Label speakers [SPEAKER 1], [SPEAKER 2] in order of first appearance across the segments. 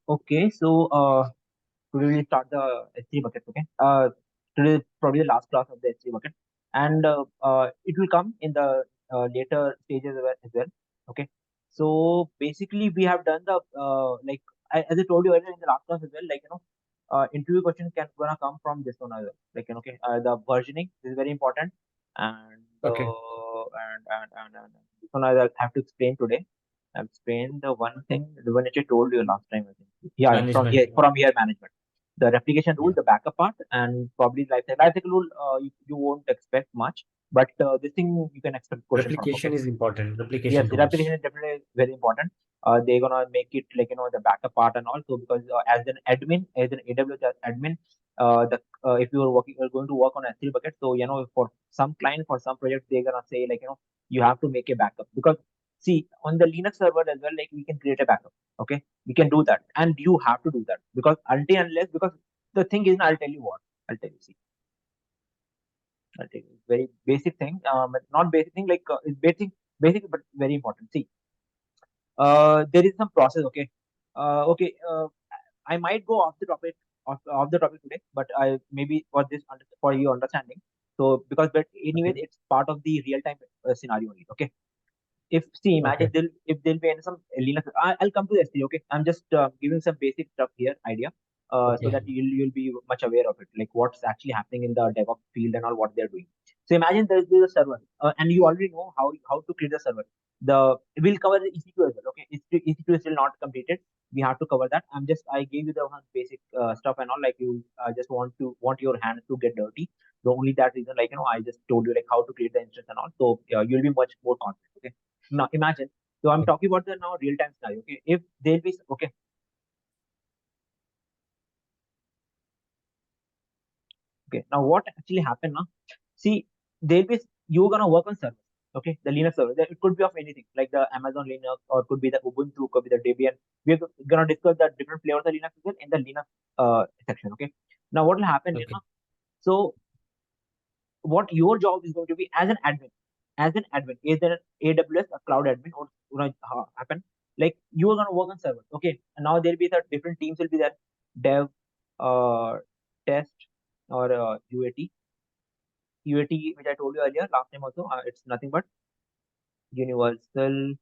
[SPEAKER 1] Okay, so today we'll start the S3 bucket. Okay, today is probably the last class of the S3 bucket, and it will come in the later stages as well. Okay, so basically we have done the like as I told you earlier in the last class as well. Like interview questions can gonna come from this one as well. Like okay, the versioning is very important, and
[SPEAKER 2] Okay.
[SPEAKER 1] and this one I have to explain today. I've explained the one thing, the one which I told you last time, I think. Yeah,
[SPEAKER 2] Management.
[SPEAKER 1] from here management. The replication rule,
[SPEAKER 2] Yeah.
[SPEAKER 1] the backup part, and probably life cycle rule, you won't expect much, but this thing you can expect question from.
[SPEAKER 2] Replication
[SPEAKER 1] Okay.
[SPEAKER 2] is important.
[SPEAKER 1] Yes,
[SPEAKER 2] Replication
[SPEAKER 1] replication
[SPEAKER 2] rules.
[SPEAKER 1] is definitely very important. They're gonna make it like the backup part and also because as an admin, as an AWS admin, the if you are working, you're going to work on S3 bucket. So for some client, for some project, they're gonna say like you have to make a backup because see on the Linux server as well, like we can create a backup. Okay, we can do that, and you have to do that because until unless because the thing is, I'll tell you what. I'll tell you. See, I'll tell you very basic thing. But not basic thing like it's basic but very important. See there is some process. Okay, okay. I might go off the topic today, but I maybe for for your understanding. So because but anyways,
[SPEAKER 2] Okay.
[SPEAKER 1] it's part of the real time scenario only. Okay, if see imagine
[SPEAKER 2] Okay.
[SPEAKER 1] if there'll be any some Linux, I'll come to the S3. Okay, I'm just giving some basic stuff here idea. So
[SPEAKER 2] Okay.
[SPEAKER 1] that you'll be much aware of it, like what's actually happening in the DevOps field and all what they're doing. So imagine there's a server, and you already know how to create the server. We'll cover the EC2 as well. Okay, EC2 is still not completed. We have to cover that. I gave you the one basic stuff and all. Like you just want your hands to get dirty. The only that reason, like I just told you like how to create the instance and all. So you'll be much more confident. Okay. Now imagine. So I'm talking about the now real time scenario. Okay, if there'll be okay, okay. Now what actually happened now? See, there'll be you're gonna work on servers. Okay, the Linux server. It could be of anything like the Amazon Linux or could be the Ubuntu, could be the Debian. We're gonna discuss the different flavors of Linux as well in the Linux section. Okay. Now what will happen?
[SPEAKER 2] Okay.
[SPEAKER 1] So what your job is going to be as an admin, either AWS, a cloud admin, or happen like you are gonna work on servers. Okay, and now there'll be the different teams will be there, dev, uh, test, or UAT, which I told you earlier last time also. It's nothing but universal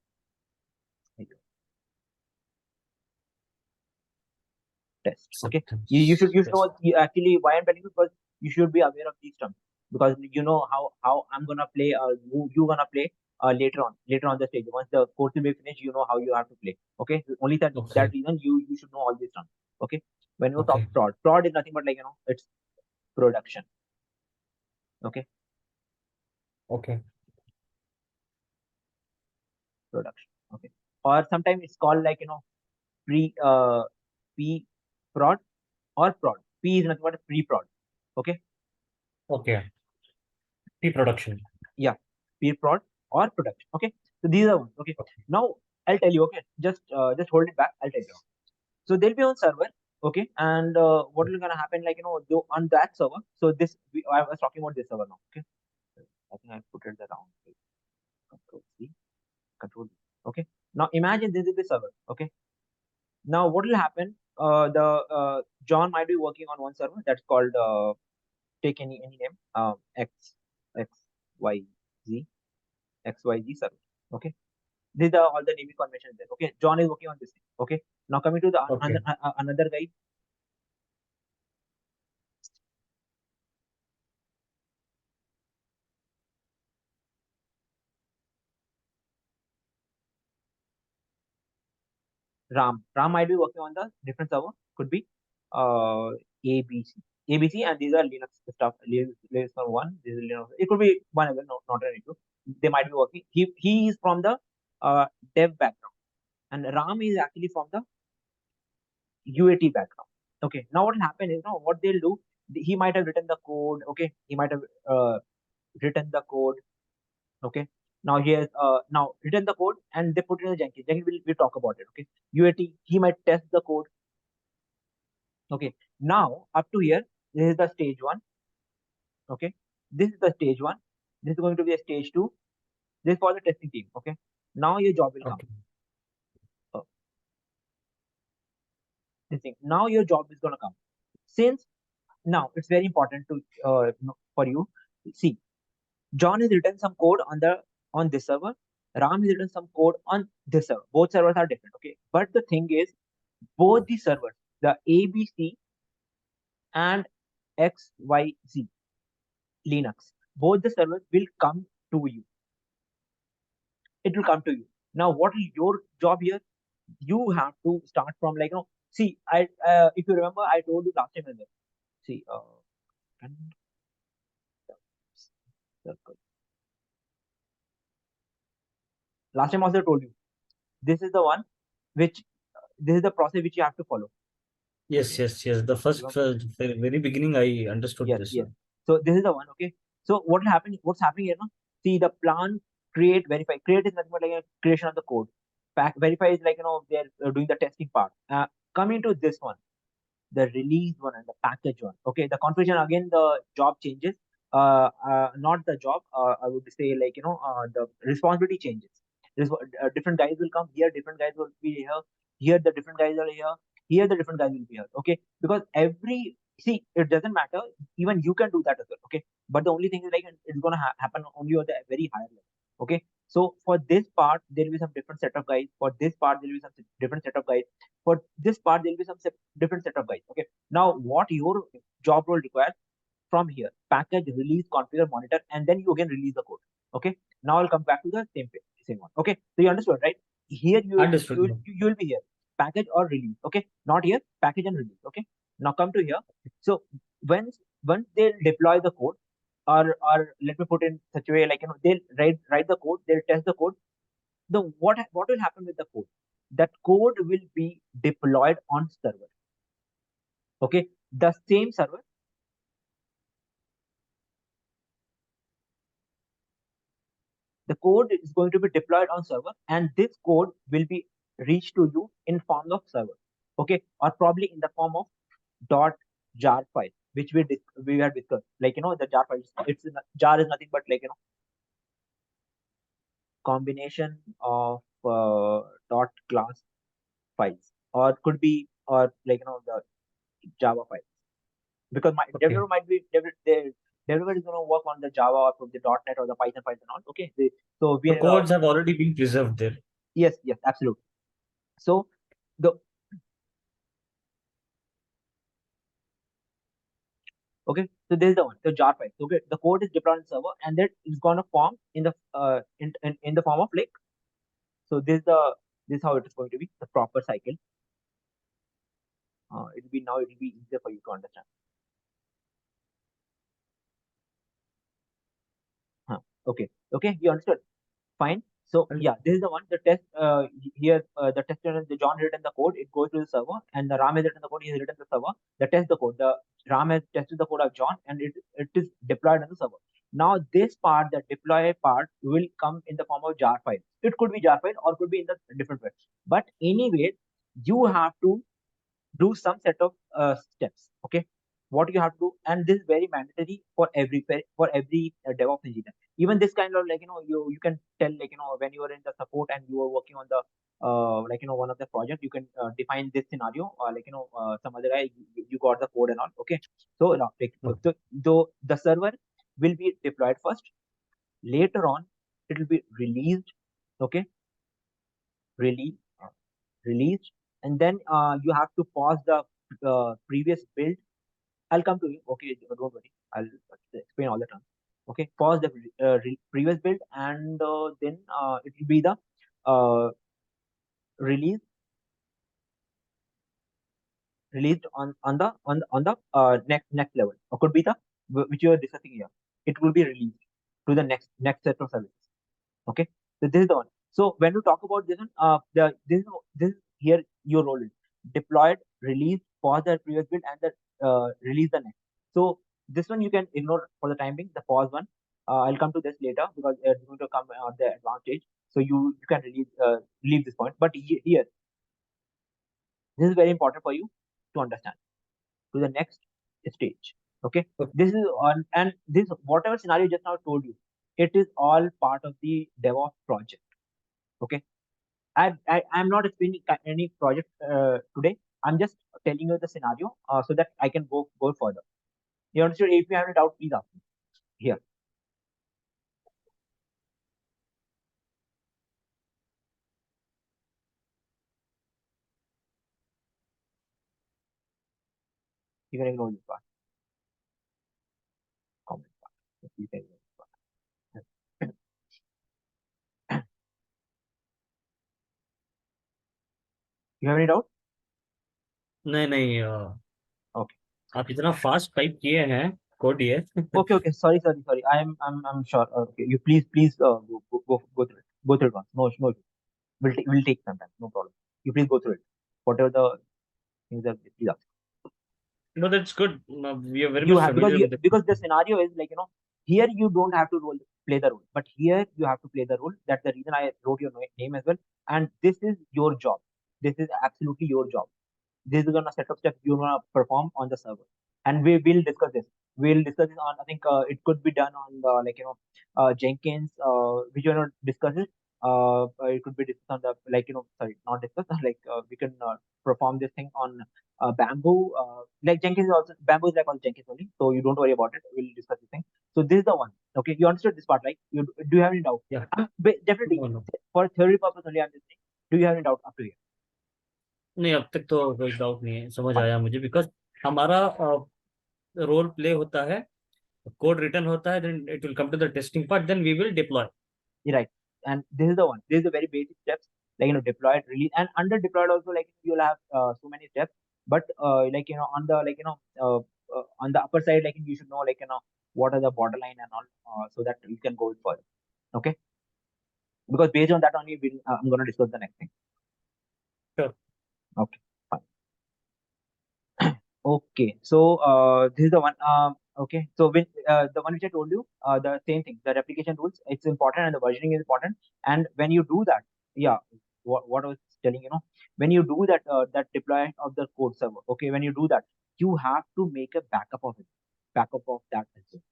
[SPEAKER 1] test. Okay, you should
[SPEAKER 2] Acceptance.
[SPEAKER 1] know actually why I'm telling you because you should be aware of these terms because you know how I'm gonna play who you gonna play later on the stage once the course will be finished. You know how you have to play. Okay, only that
[SPEAKER 2] Okay.
[SPEAKER 1] reason you should know all these terms. Okay, when you talk
[SPEAKER 2] Okay.
[SPEAKER 1] fraud is nothing but like it's production. Okay,
[SPEAKER 2] Okay.
[SPEAKER 1] production. Okay, or sometimes it's called like pre p fraud or fraud. P is nothing but pre fraud. Okay,
[SPEAKER 2] Okay. Pre-production.
[SPEAKER 1] yeah, peer prod or production. Okay, so these are ones. Okay,
[SPEAKER 2] Okay.
[SPEAKER 1] now I'll tell you. Okay, just hold it back. I'll tell you. So they'll be on server. Okay, and what is gonna happen? Like on that server. So I was talking about this server now. Okay, I think I put it around. Control C, Control V. Okay, now imagine this is the server. Okay, now what will happen? The John might be working on one server that's called take any name X Y Z XYZ server. Okay, these are all the naming conventions there. Okay, John is working on this thing. Okay, now coming to the
[SPEAKER 2] Okay.
[SPEAKER 1] another guy. Ram might be working on the different server. Could be uh ABC. ABC, and these are Linux stuff. Linux for one. This is Linux. It could be one of them, no, not an issue. They might be working. He is from the dev background, and Ram is actually from the UAT background. Okay, now what will happen is now what they'll do. He might have written the code. Okay, he might have written the code. Okay, now he has now written the code and they put it in the Jenkins. Jenkins will talk about it. Okay, UAT, he might test the code. Okay, now up to here, this is the stage one. Okay, this is the stage one. This is going to be a stage two. This is for the testing team. Okay, now your job will come.
[SPEAKER 2] Okay.
[SPEAKER 1] Uh, this thing. Now your job is gonna come. Since now it's very important to for you. See, John has written some code on this server. Ram has written some code on this server. Both servers are different, okay? But the thing is, both the servers, the ABC and XYZ Linux, both the servers will come to you. It will come to you. Now, what is your job here? You have to start from see, I if you remember, I told you last time as well. See, and circle. Last time also I told you this is the one which this is the process which you have to follow.
[SPEAKER 2] Yes, yes, yes. The first, very beginning, I understood
[SPEAKER 1] Yes,
[SPEAKER 2] this.
[SPEAKER 1] yes. So this is the one. Okay. So what will happen? What's happening here? No? See the plan, create, verify. Create is nothing but like a creation of the code. Verify is like they're doing the testing part. Coming to this one, the release one and the package one. Okay, the configuration again, the job changes. Not the job. I would say the responsibility changes. Different guys will come here. Different guys will be here. Here the different guys are here. Here the different guys will be here. Okay, because every see it doesn't matter. Even you can do that as well. Okay, but the only thing is it's gonna happen only on the very higher level. Okay, so for this part there will be some different set of guys. For this part there will be some different set of guys. For this part there will be some different set of guys. Okay, now what your job role requires from here: package, release, configure, monitor, and then you again release the code. Okay, now I'll come back to the same one. Okay, so you understood, right? Here
[SPEAKER 2] Understood.
[SPEAKER 1] you will be here, package or release. Okay, not here, package and release. Okay, now come to here. So once they deploy the code, or let me put in such a way, they'll write the code, they'll test the code. The what will happen with the code? That code will be deployed on server. Okay, the same server. The code is going to be deployed on server, and this code will be reached to you in form of server. Okay, or probably in the form of .jar file, which we have discussed. The jar file. Jar is nothing but combination of dot class files, or could be, or the Java files. Because my
[SPEAKER 2] Okay.
[SPEAKER 1] developer might be the developer is going to work on the Java or from the .NET or the Python files and all. Okay, so
[SPEAKER 2] The
[SPEAKER 1] we
[SPEAKER 2] codes have already been preserved there.
[SPEAKER 1] yes, yes, absolutely. So the okay, so this is the one, the jar file. Okay, the code is deployed on server, and that is going to form in the in the form of so this is how it is going to be the proper cycle. It will be easier for you to understand. Okay, okay, you understood. Fine. So
[SPEAKER 2] And
[SPEAKER 1] yeah, this is the one. The test here, the tester, the John written the code. It goes to the server, and the Ram has written the code. He has written the server. The test the code. The Ram has tested the code of John, and it is deployed on the server. Now this part, the deploy part, will come in the form of jar file. It could be jar file or could be in the different way. But anyway, you have to do some set of steps. Okay, what you have to do, and this is very mandatory for every DevOps engineer. Even this kind of you can tell when you are in the support and you are working on the one of the project, you can define this scenario, or some other guy, you got the code and all. Okay, so now the server will be deployed first. Later on, it will be released. Okay, release released, and then you have to pause the previous build. I'll come to you. Okay, don't worry. I'll explain all the time. Okay, pause the previous build, and then it will be the uh, release released on the next level, or could be the which you are discussing here. It will be released to the next set of services. Okay, so this is the one. So when you talk about this one, this here your role is deployed, release, pause the previous build, and the release the next. So this one you can ignore for the time being, the pause one. I'll come to this later because it's going to come on the advanced stage. So you can leave this point, but here this is very important for you to understand to the next stage. Okay,
[SPEAKER 2] okay,
[SPEAKER 1] this is on, and this whatever scenario just now told you, it is all part of the DevOps project. Okay, I'm not explaining any project today. I'm just telling you the scenario so that I can go further. You understood? If you have any doubt, please ask me here. You can ignore this part. Comment part. You can ignore this part. You have any doubt?
[SPEAKER 2] नहीं नहीं
[SPEAKER 1] Okay.
[SPEAKER 2] आप इतना fast type किए हैं code ये
[SPEAKER 1] Okay, okay. Sorry. I'm sure. Okay, you please go through it. Go through it once. No issue. We'll take some time. No problem. You please go through it. Whatever the things are, please ask.
[SPEAKER 2] No, that's good. We are very
[SPEAKER 1] You
[SPEAKER 2] much
[SPEAKER 1] have
[SPEAKER 2] familiar with it.
[SPEAKER 1] because the scenario is like here you don't have to play the role, but here you have to play the role. That's the reason I wrote your name as well. And this is your job. This is absolutely your job. This is gonna set up steps you're gonna perform on the server, and we will discuss this. We'll discuss this on. I think it could be done on Jenkins. Which you want to discuss it. It could be discussed on the sorry, not discuss. We can perform this thing on Bamboo. Like Jenkins is also Bamboo is like on Jenkins only, so you don't worry about it. We'll discuss this thing. So this is the one. Okay, you understood this part, right? Do you have any doubt?
[SPEAKER 2] Yeah.
[SPEAKER 1] Definitely
[SPEAKER 2] No, no.
[SPEAKER 1] for theory purpose only. I'm just saying. Do you have any doubt up to here?
[SPEAKER 2] नहीं अब तक तो कोई doubt नहीं है, समझ
[SPEAKER 1] Fine.
[SPEAKER 2] आया मुझे, बिकॉज हमारा रोल प्ले होता है, कोड रिटर्न होता है, then it will come to the testing part, then we will deploy.
[SPEAKER 1] Right. And this is the one. This is the very basic steps, deployed, release, and under deployed also, you'll have so many steps. But on the on the upper side, you should know what are the borderline and all, so that you can go further. Okay. Because based on that only, I'm gonna discuss the next thing.
[SPEAKER 2] Sure.
[SPEAKER 1] Okay. Fine. Okay. So this is the one. Okay. So when the one which I told you, the same thing, the replication rules, it's important, and the versioning is important. And when you do that, yeah, what I was telling, when you do that, that deploy of the code server, okay, when you do that, you have to make a backup of it, backup of that as well.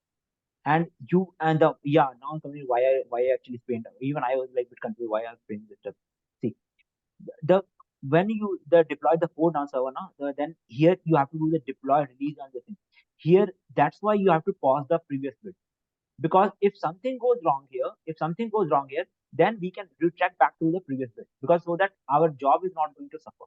[SPEAKER 1] And now I'm coming to why I actually explained. Even I was like a bit confused why I explained this stuff. See, the when you deploy the code on server now, then here you have to do the deploy release and the thing. Here that's why you have to pause the previous bit, because if something goes wrong here, then we can retract back to the previous bit, because so that our job is not going to suffer.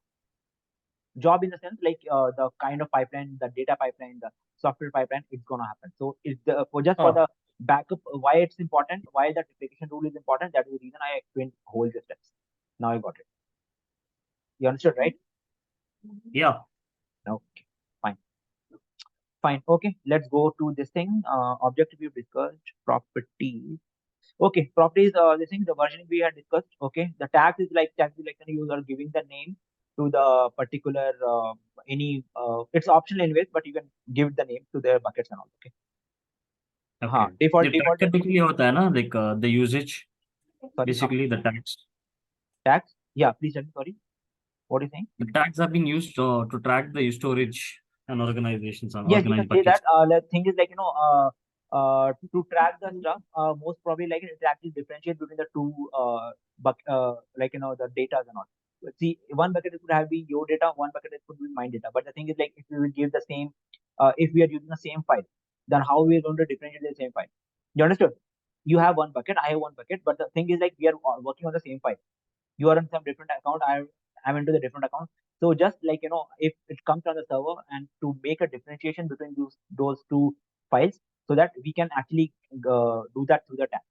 [SPEAKER 1] Job in the sense the kind of pipeline, the data pipeline, the software pipeline, it's gonna happen. So it's for the backup. Why it's important? Why the replication rule is important? That is the reason I explained whole the steps. Now I got it. You understood, right?
[SPEAKER 2] Yeah.
[SPEAKER 1] Okay, fine. Fine. Okay, let's go to this thing. Objective we've discussed. Properties. Okay, properties. This thing, the version we had discussed. Okay, the tags is like when you are giving the name to the particular any. It's optional anyways, but you can give the name to their buckets and all. Okay.
[SPEAKER 2] Okay.
[SPEAKER 1] Default
[SPEAKER 2] ये tag typically होता है ना, like the usage,
[SPEAKER 1] sorry.
[SPEAKER 2] basically the tags.
[SPEAKER 1] Tags. Yeah, please tell me. Sorry. What are you saying?
[SPEAKER 2] The tags have been used to track the storage and organizations and
[SPEAKER 1] Yes, you can
[SPEAKER 2] organized
[SPEAKER 1] say that.
[SPEAKER 2] buckets.
[SPEAKER 1] The thing is to track the stuff, most probably it actually differentiate between the two the data and all. See, one bucket could have been your data, one bucket could be my data. But the thing is if we will give the same, if we are using the same file, then how we are going to differentiate the same file? You understood? You have one bucket, I have one bucket, but the thing is we are working on the same file. You are in some different account, I'm into the different account. So just if it comes on the server, and to make a differentiation between those two files, so that we can actually do that through the tab.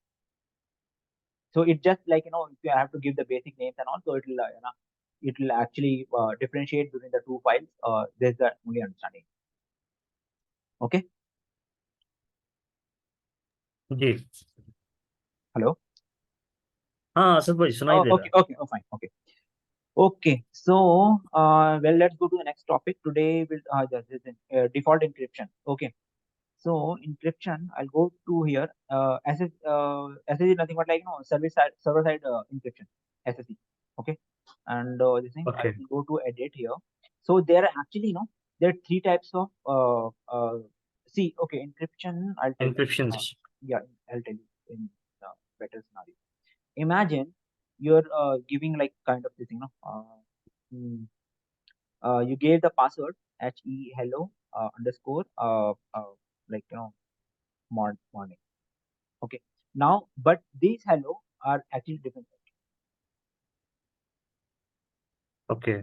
[SPEAKER 1] So it just if you have to give the basic names and all, so it will actually differentiate between the two files. There's the only understanding. Okay.
[SPEAKER 2] Ji.
[SPEAKER 1] Hello.
[SPEAKER 2] हाँ असद भाई सुनाई दे रहा है.
[SPEAKER 1] Okay. Oh, fine. Okay. Okay, so well, let's go to the next topic. Today will this is, default encryption. Okay, so encryption, I'll go to here. SSE is nothing but service side server side encryption, SSE. Okay, and this thing I
[SPEAKER 2] Okay.
[SPEAKER 1] will go to edit here. So there are actually there are three types of see. Okay, encryption. I'll tell you.
[SPEAKER 2] Encryptions.
[SPEAKER 1] Yeah, I'll tell you in better scenario. Imagine you're giving kind of this thing, mm, You gave the password hello underscore like morning. Okay. Now, but these hello are actually different.
[SPEAKER 2] Okay.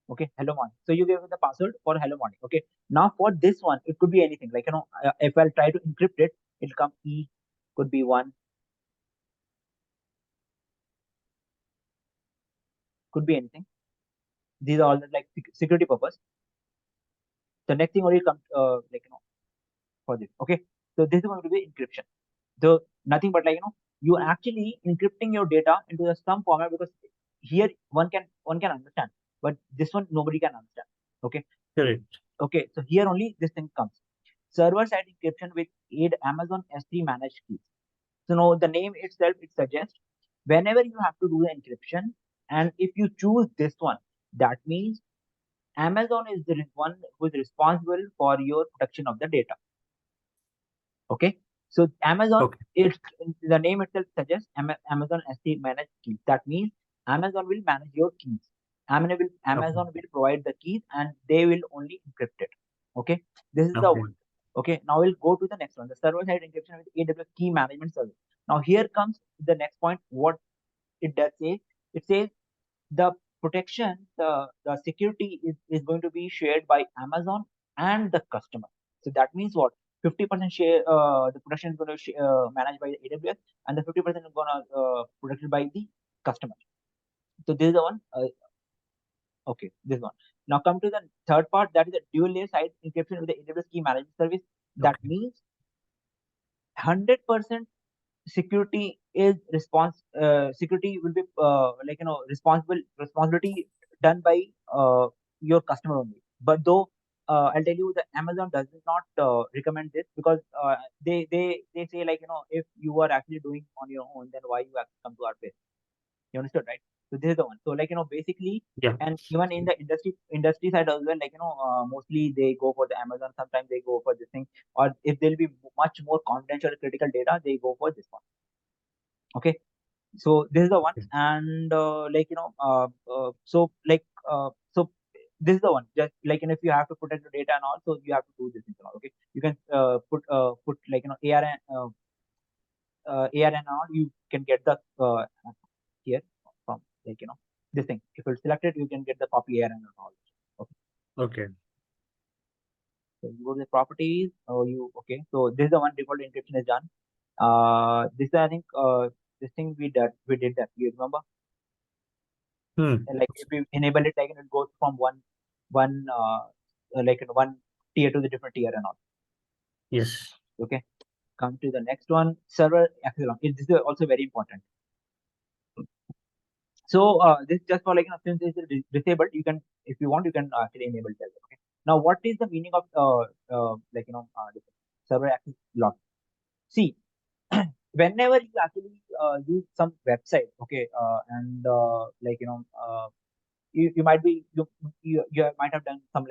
[SPEAKER 1] Okay, hello morning. So you gave the password for hello morning. Okay. Now for this one, it could be anything. Like if I'll try to encrypt it, it'll come E, could be one, could be anything. These are all like security purpose. The next thing only comes for this. Okay. So this is going to be encryption. So nothing but you actually encrypting your data into some format, because here one can understand, but this one nobody can understand. Okay.
[SPEAKER 2] Correct.
[SPEAKER 1] Okay. So here only this thing comes. Server side encryption with aid Amazon S3 managed keys. So now the name itself, it suggests whenever you have to do the encryption, and if you choose this one, that means Amazon is the one who is responsible for your protection of the data. Okay. So Amazon,
[SPEAKER 2] Okay.
[SPEAKER 1] it's the name itself suggests Amazon S3 managed keys. That means Amazon will manage your keys.
[SPEAKER 2] Okay.
[SPEAKER 1] Amazon will provide the keys and they will only encrypt it. Okay. This is the
[SPEAKER 2] Okay.
[SPEAKER 1] one. Okay. Now we'll go to the next one, the server side encryption with AWS key management service. Now here comes the next point. What it does say, it says the protection, the security is going to be shared by Amazon and the customer. So that means what? 50% share, the protection is going to managed by the AWS, and the 50% is going to protected by the customer. So this is the one. Okay, this one. Now come to the third part, that is the dual layer side encryption with the AWS key management service. That
[SPEAKER 2] Okay.
[SPEAKER 1] means 100% security is security will be responsibility done by your customer only. But though I'll tell you, the Amazon does not recommend this, because they say, if you are actually doing on your own, then why you have to come to our place? You understood, right? So this is the one. So basically,
[SPEAKER 2] Yeah.
[SPEAKER 1] and even in the industry side as well, mostly they go for the Amazon. Sometimes they go for this thing, or if there'll be much more confidential critical data, they go for this one. Okay. So this is the one.
[SPEAKER 2] Okay.
[SPEAKER 1] And so this is the one. Just if you have to protect the data and all, so you have to do this thing and all. Okay. You can put AR and all. You can get the here from this thing. If it's selected, you can get the copy AR and all. Okay.
[SPEAKER 2] Okay.
[SPEAKER 1] So you go to the properties. You okay. So this is the one, default encryption is done. This I think this thing we did that. You remember?
[SPEAKER 2] Hmm.
[SPEAKER 1] And if we enable it, it goes from one tier to the different tier and all.
[SPEAKER 2] Yes.
[SPEAKER 1] Okay. Come to the next one, server access. This is also very important. So this just for since this is disabled, you can, if you want, you can actually enable it as well. Okay. Now, what is the meaning of this server access log? See, whenever you actually use some website, okay, and you might be you might have done some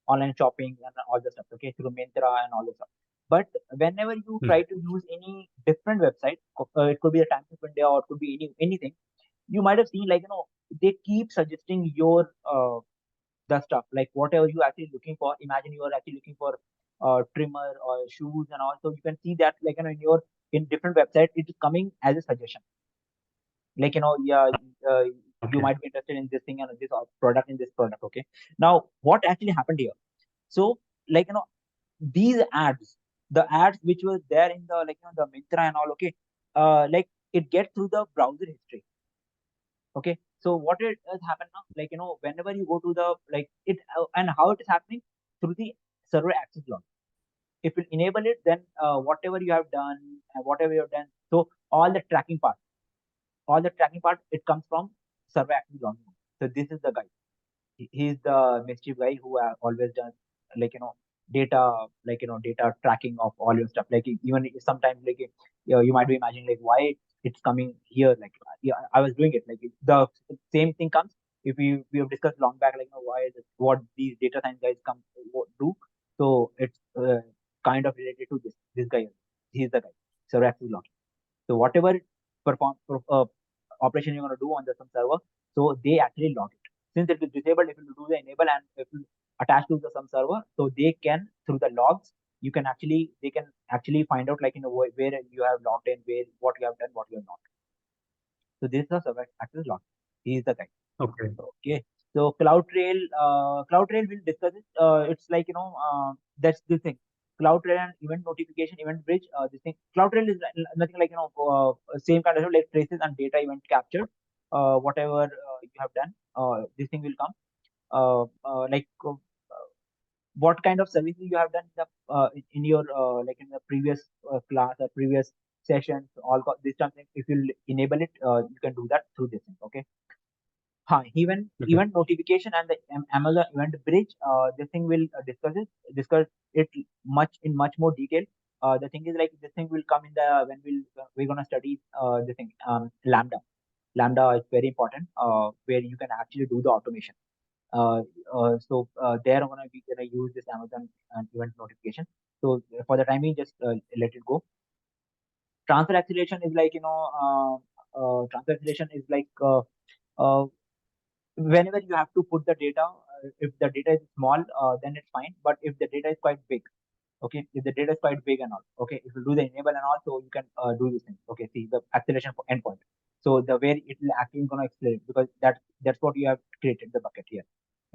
[SPEAKER 1] online shopping and all the stuff, okay, through Myntra and all the stuff. But whenever you
[SPEAKER 2] Hmm.
[SPEAKER 1] try to use any different website, it could be the Times of India, or it could be anything, you might have seen they keep suggesting your the stuff, like whatever you actually looking for. Imagine you are actually looking for trimmer or shoes and all, so you can see that in different website, it is coming as a suggestion, yeah, uh, you
[SPEAKER 2] Okay.
[SPEAKER 1] might be interested in this thing and this product, in this product. Okay. Now what actually happened here? So these ads, the ads which were there in the the Myntra and all, okay, it gets through the browser history. Okay. So what it has happened now, whenever you go to the and how it is happening, through the server access log. If you enable it, then whatever you have done and whatever you have done, so all the tracking part, it comes from server access log. So this is the guy. He's the mischief guy who always does like you know data data tracking of all your stuff. Even sometimes you might be imagining why it's coming here. Yeah, I was doing it, the same thing comes. If we have discussed long back, why is it, what these data science guys come do. So it's kind of related to this guy. He's the guy. So access log. So whatever perform operation you're going to do on the some server, So they actually log it. Since it is disabled, if you do the enable and if you attach to some server, so they can through the logs they can actually find out like where you have logged in, where what you have done, what you have not. So this is the server access log. He is the guy.
[SPEAKER 2] Okay.
[SPEAKER 1] Okay. So CloudTrail will discuss it. It's like that's the thing. CloudTrail and event notification, event bridge. This thing. CloudTrail is nothing like same kind of like traces and data event captured. Whatever you have done, this thing will come. Like what kind of services you have done in your like in the previous class or previous sessions. This something. If you enable it, you can do that through this thing. Okay.
[SPEAKER 2] Okay.
[SPEAKER 1] Event notification and the Amazon event bridge. This thing will discuss it much more detail. The thing is like this thing will come in the when we're gonna study the thing Lambda. Lambda is very important where you can actually do the automation. There I'm gonna use this Amazon event notification. So for the time being, just let it go. Transfer acceleration is like transfer acceleration is like uh, whenever you have to put the data, if the data is small, then it's fine. But if the data is quite big, okay, if the data is quite big and all, okay, if you do the enable and all, so you can do this thing. Okay, see the acceleration endpoint. So the way it will actually gonna accelerate because that's what you have created the bucket here.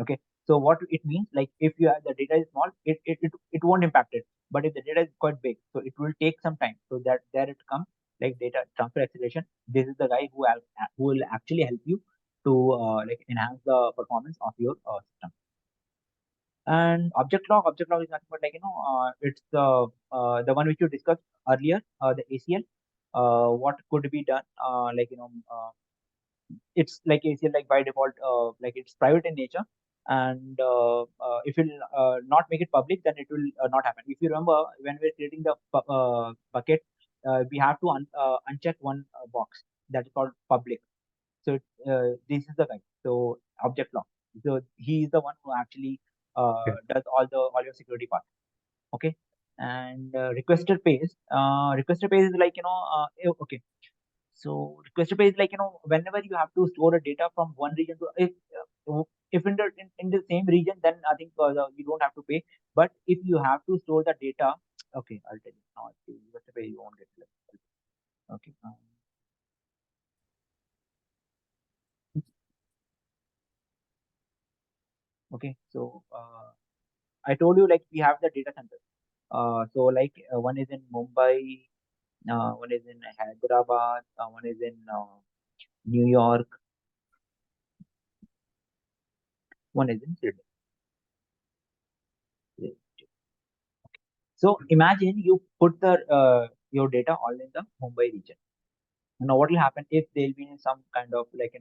[SPEAKER 1] Okay, so what it means, like if you have the data is small, it won't impact it. But if the data is quite big, so it will take some time. So that there it comes like data transfer acceleration. This is the guy who will actually help you to like enhance the performance of your system. And object log is nothing but like it's the one which you discussed earlier, the ACL. What could be done, it's like ACL like by default, like it's private in nature, and if you'll not make it public, then it will not happen. If you remember when we're creating the bucket, we have to uncheck one box that is called public. So this is the guy. So object law. So he is the one who actually
[SPEAKER 2] Okay.
[SPEAKER 1] does all your security part. Okay. And requested pays. Requested pays is like okay. So requested pays is like whenever you have to store a data from one region to if in the same region, then I think you don't have to pay. But if you have to store the data, okay, I'll tell you now. Requested pay you won't get it. Okay. Okay. So I told you like we have the data center. So like one is in Mumbai, one is in Hyderabad, one is in New York, one is in Sydney. So imagine you put the your data all in the Mumbai region. Now what will happen if there'll be some kind of like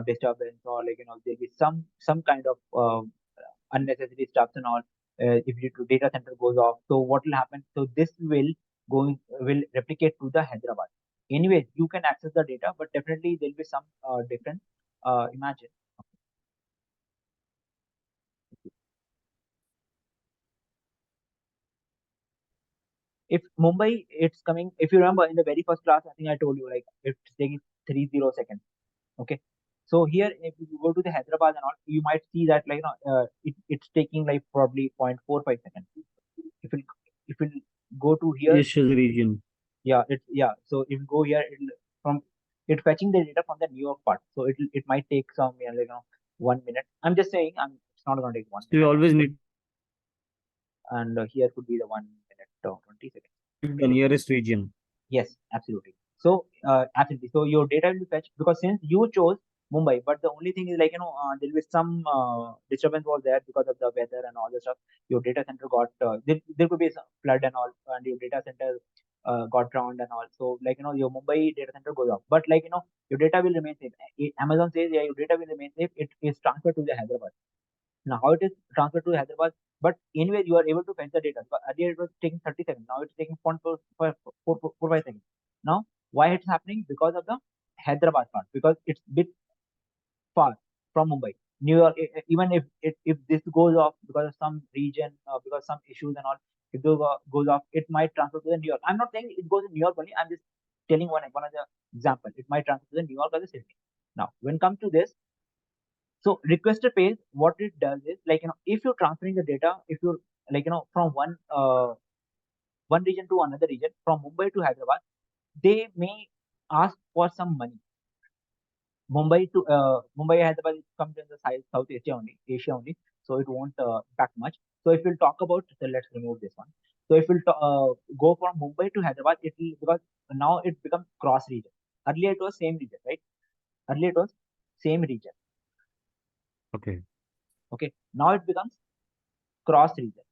[SPEAKER 1] disturbance, or like there'll be some kind of unnecessary stuff and all. If your data center goes off, so what will happen? So this will replicate to the Hyderabad. Anyways, you can access the data, but definitely there'll be some difference. Imagine if Mumbai, it's coming. If you remember in the very first class, I think I told you like it's taking 30 seconds. Okay. So here, if you go to the Hyderabad and all, you might see that like it's taking like probably 0.45 seconds. If you if you go to here,
[SPEAKER 2] Yes, region.
[SPEAKER 1] So if you go here, from it fetching the data from the New York part. So it might take some 1 minute. I'm just saying, it's not going to take one
[SPEAKER 2] So you
[SPEAKER 1] minute,
[SPEAKER 2] always need
[SPEAKER 1] and here could be the 1 minute 20 seconds.
[SPEAKER 2] the nearest region.
[SPEAKER 1] Yes, absolutely. So, absolutely. So your data will be fetched because since you chose Mumbai, but the only thing is like there will be some disturbance was there because of the weather and all the stuff. Your data center got there could be some flood and all, and your data center got drowned and all. So like your Mumbai data center goes off, but like your data will remain safe. Amazon says yeah, your data will remain safe. It is transferred to the Hyderabad. Now, how it is transferred to Hyderabad, but anyway, you are able to fetch the data. But earlier it was taking 30 seconds. Now it's taking 5 seconds. Now, why it's happening? Because of the Hyderabad part. Because it's bit far from Mumbai. New York, even if this goes off because of some region, because some issues and all, if those goes off, it might transfer to the New York. I'm not saying it goes to New York only. I'm just telling one of the example. It might transfer to the New York or the Sydney. Now, when come to this, so requester page, what it does is like if you're transferring the data, if you're from one region to another region, from Mumbai to Hyderabad, they may ask for some money. Mumbai Hyderabad comes in the South Asia only, so it won't impact much. So if we'll talk about, so let's remove this one. So if we'll go from Mumbai to Hyderabad, it will, because now it becomes cross region. Earlier it was same region, right? Earlier it was same region.
[SPEAKER 2] Okay.
[SPEAKER 1] Okay. Now it becomes cross region.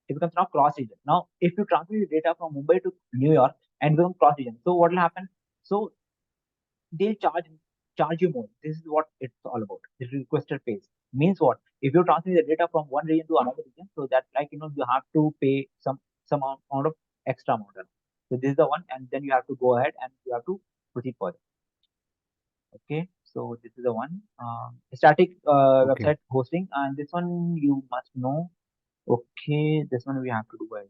[SPEAKER 1] It becomes now cross region. Now, if you transfer the data from Mumbai to New York and become cross region, so what will happen? So they'll charge you more. This is what it's all about. The requester pays means what? If you're transferring the data from one region to another region, so that you have to pay some amount of extra amount. So this is the one, and then you have to go ahead and you have to proceed further. Okay, so this is the one. Static
[SPEAKER 2] Okay.
[SPEAKER 1] website hosting, and this one you must know. Okay, this one we have to do by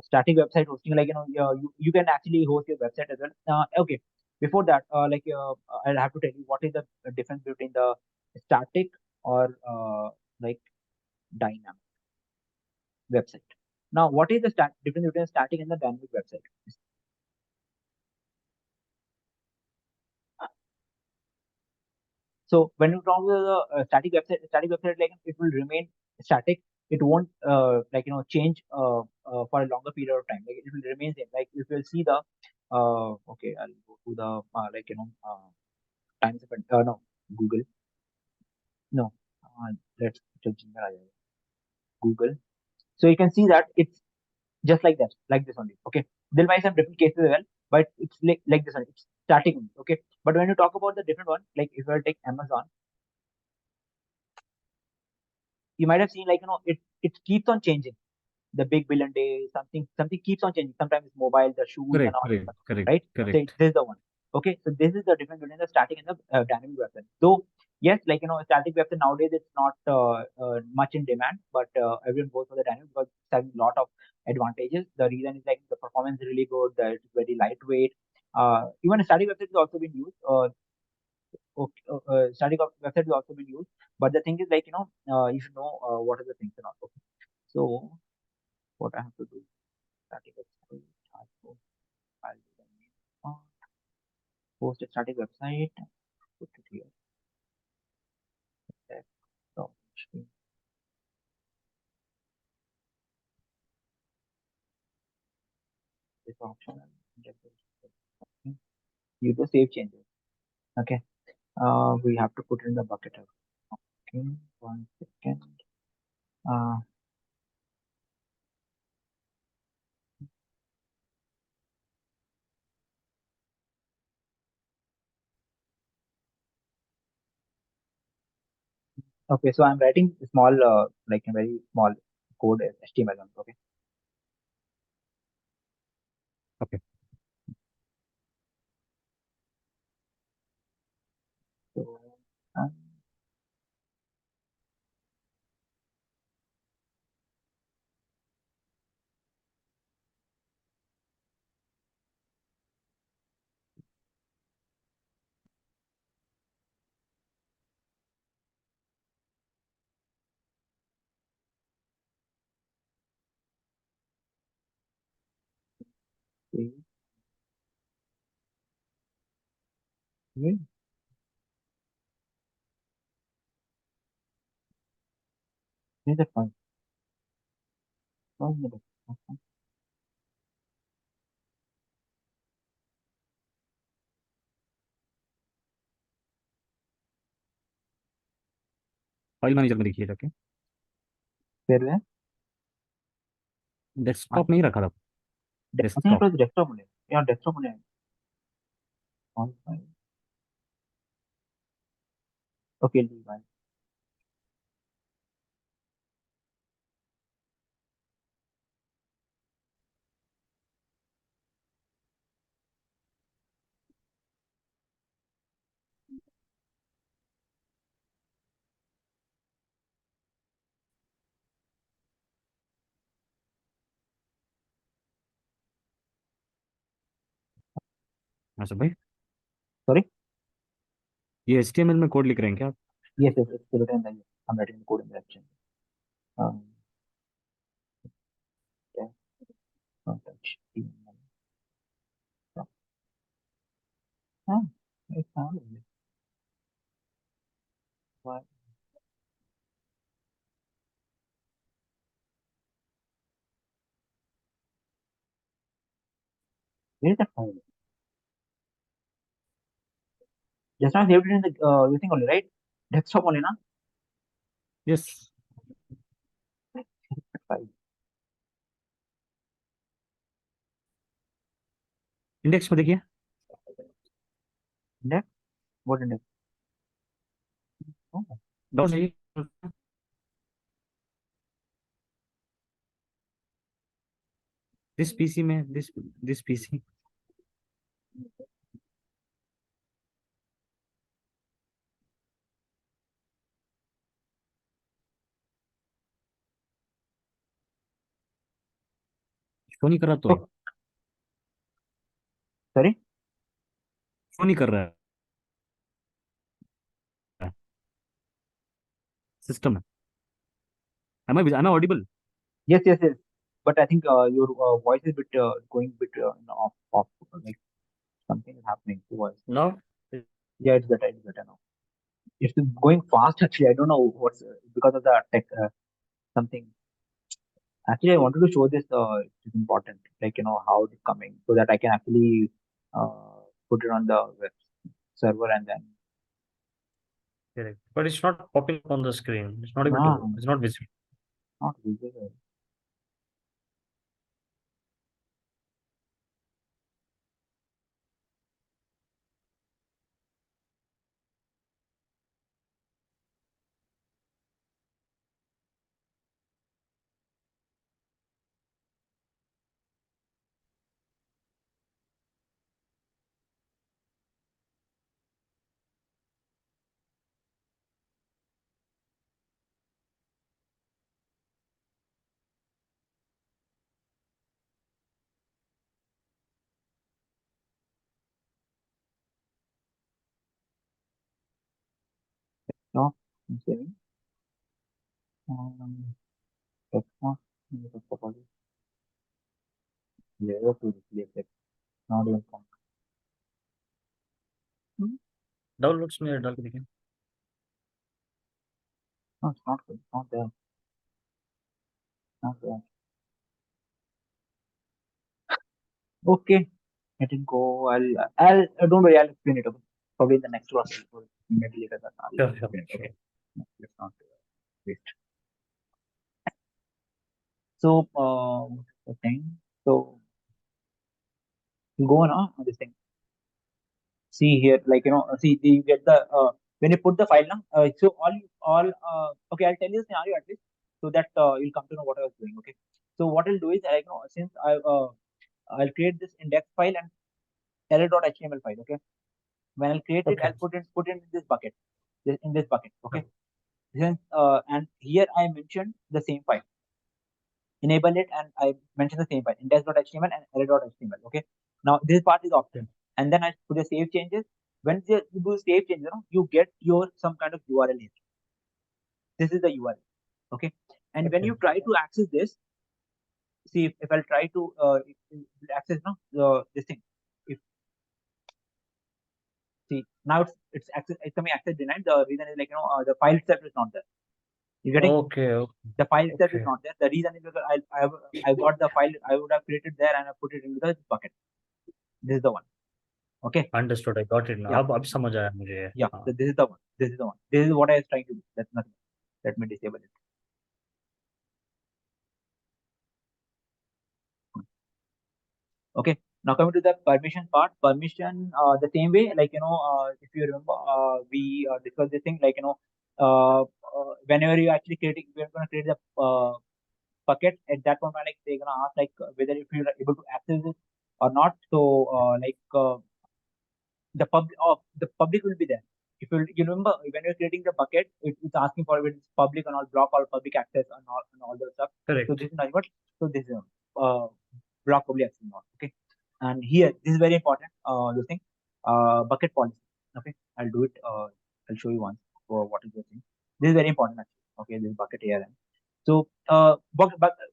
[SPEAKER 1] static website hosting. You can actually host your website as well. Okay, before that, I'll have to tell you what is the difference between the static or like dynamic website. Now, what is the difference between static and the dynamic website? So when you talk about the static website, like it will remain static. It won't change for a longer period of time. Like it will remain same. Like if you see the okay, I'll go to the times of no Google, no, let's check Google. So you can see that it's just like that, like this only. Okay, there might be some different cases as well, but it's like this one. It's static only. Okay, but when you talk about the different one, like if you take Amazon, you might have seen it keeps on changing. The big billion day, something keeps on changing. Sometimes it's mobile, the shoes and
[SPEAKER 2] Correct.
[SPEAKER 1] all,
[SPEAKER 2] Correct. Correct.
[SPEAKER 1] right? So
[SPEAKER 2] Correct.
[SPEAKER 1] this is the one. Okay, so this is the difference between the static and the dynamic website. Though yes, static website nowadays it's not much in demand, but everyone goes for the dynamic because it's having a lot of advantages. The reason is like the performance is really good, it's very lightweight. Even a static website is also been used. Okay, static website is also been used, but the thing is you should know what are the things and all. Okay. So what I have to do, static website, I'll do the name, post a static website, put it here, text, this option, you do save changes. Okay, we have to put in the bucket. Okay, 1 second. Uh, okay, so I'm writing small, like a very small code HTML. Okay,
[SPEAKER 2] Okay.
[SPEAKER 1] so um, okay, okay, here's the point. 1 minute. Okay.
[SPEAKER 2] File manager में देखिए जाके
[SPEAKER 1] फिर है
[SPEAKER 2] desktop नहीं रखा था
[SPEAKER 1] अपने
[SPEAKER 2] desktop
[SPEAKER 1] पास desktop मिले यार डेस्कटॉप मिले ओके
[SPEAKER 2] अच्छा भाई,
[SPEAKER 1] Sorry?
[SPEAKER 2] ये HTML में कोड लिख रहे हैं क्या आप?
[SPEAKER 1] Yes, yes, it's written in the, I'm writing the code in the action. Um, yeah, not touch. Ah, it's not. Why? Where is that file? Just now saved it in the you think only, right? Desktop only, na?
[SPEAKER 2] Yes,
[SPEAKER 1] File.
[SPEAKER 2] Index में देखिए।
[SPEAKER 1] Index? What index? Oh,
[SPEAKER 2] down चाहिए। This PC में, this PC. Show नहीं कर रहा तो,
[SPEAKER 1] oh, sorry?
[SPEAKER 2] Show नहीं कर रहा है सिस्टम में। am I audible?
[SPEAKER 1] Yes, yes, yes. But I think your voice is bit going bit off. Like something is happening to voice.
[SPEAKER 2] No.
[SPEAKER 1] Yeah, it's better. It's better now. It's going fast actually. I don't know what's because of the tech something. Actually, I wanted to show this. It's important, like how it's coming, so that I can actually put it on the web server and then.
[SPEAKER 2] Correct. But it's not popping up on the screen. It's not able to.
[SPEAKER 1] No,
[SPEAKER 2] It's not visible.
[SPEAKER 1] not visible. No, I'm saving. That's not. Layer to replace it. Not even count.
[SPEAKER 2] Downloads में डाल के देखिए।
[SPEAKER 1] No, it's not good. Not there. Not there. Okay, let it go. Don't worry. I'll explain it. Okay? Probably in the next one. Or maybe later that I'll
[SPEAKER 2] Sure, sure,
[SPEAKER 1] explain it.
[SPEAKER 2] sure.
[SPEAKER 1] Okay. No, let's not waste. So, the thing. So, you go on this thing. See here, like see you get the when you put the file now. So all okay. I'll tell you the scenario at least so that you'll come to know what I was doing. Okay. So what I'll do is like since I'll create this index file and error.html file. Okay. When I'll create it,
[SPEAKER 2] Okay.
[SPEAKER 1] I'll put it in this bucket. In this bucket. Okay. Then and here I mentioned the same file. Enable it and I mentioned the same file index.html and error.html. Okay. Now this part is optional. And then I put the save changes. When you do save changes, you get your some kind of URL here. This is the URL. Okay. And when
[SPEAKER 2] Okay.
[SPEAKER 1] you try to access this, see if I'll try to access this thing. If see now it's coming access denied. The reason is like the file itself is not there. You getting?
[SPEAKER 2] Okay.
[SPEAKER 1] The file itself is
[SPEAKER 2] Okay.
[SPEAKER 1] not there. The reason is because I got the file I would have created there and I put it into the bucket. This is the one. Okay.
[SPEAKER 2] Understood. I got it now.
[SPEAKER 1] Yeah.
[SPEAKER 2] अब समझ आया मुझे।
[SPEAKER 1] Yeah.
[SPEAKER 2] हाँ।
[SPEAKER 1] So this is the one. This is the one. This is what I was trying to do. That's nothing. Let me disable it. Okay. Now coming to the permission part. Permission the same way, like if you remember, we discussed this thing, like whenever you actually creating, we're gonna create the bucket at that point, like they're gonna ask like whether if you're able to access it or not. So the public will be there. If you remember when you're creating the bucket, it's asking for whether it's public or not, block or public access and all those stuff. So
[SPEAKER 2] Correct.
[SPEAKER 1] this is not what. So this is block public access or not. Okay. And here this is very important. This thing. bucket policy. Okay, I'll do it. I'll show you once for what is the thing. This is very important actually. Okay, this is bucket ARM. So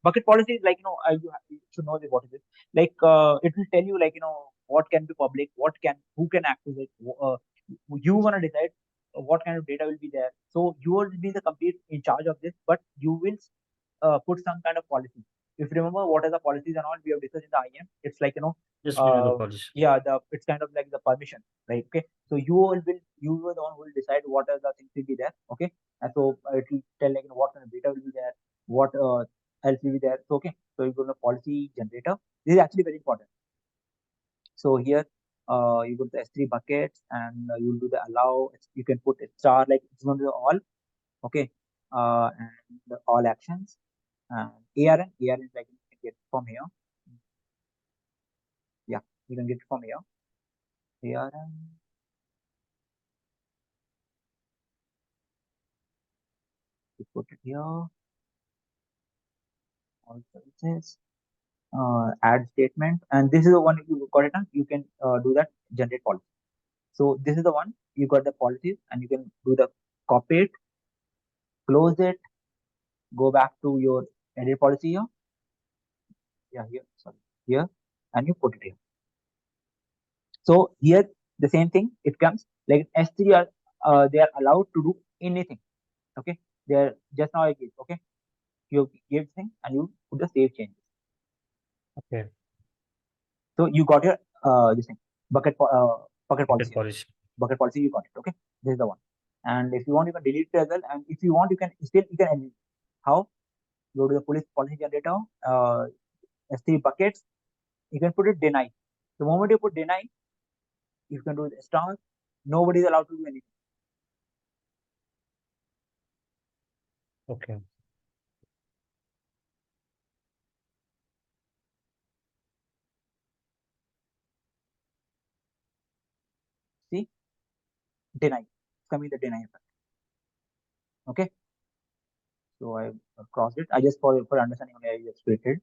[SPEAKER 1] bucket policy is like you should know what is it. Like it will tell you like what can be public, who can access it. You wanna decide what kind of data will be there. So you will be the complete in charge of this, but you will put some kind of policy. If you remember what are the policies and all we have discussed in the IM, it's like
[SPEAKER 2] Just give me the policy.
[SPEAKER 1] yeah, it's kind of like the permission, right? Okay, so you are the one who will decide what are the things will be there. Okay, and so it will tell like what kind of data will be there, what else will be there. So okay, so you go to the policy generator. This is actually very important. So here you go to the S3 buckets and you'll do the allow. You can put a star like it's going to be all. Okay, and the all actions and ARN is like you can get from here. Yeah, you can get it from here. ARN. You put it here. All services. Add statement, and this is the one. If you got it done, you can do that generate policy. So this is the one you got the policies, and you can do the copy it, close it, go back to your edit policy here. Yeah, here, sorry, here, and you put it here. So here the same thing. It comes like S3 are they are allowed to do anything. Okay, they are just now I give. Okay, you give thing and you put the save changes.
[SPEAKER 2] Okay.
[SPEAKER 1] So you got your this thing bucket bucket policy.
[SPEAKER 2] Policy.
[SPEAKER 1] Bucket policy you got it. Okay, this is the one. And if you want, you can delete it as well. And if you want, you can edit. How? Go to the policy generator, S3 buckets. You can put it deny. The moment you put deny, you can do the star. Nobody is allowed to do anything.
[SPEAKER 2] Okay.
[SPEAKER 1] See, deny. It's coming the deny effect. Okay. So I crossed it. I just for understanding only I just created.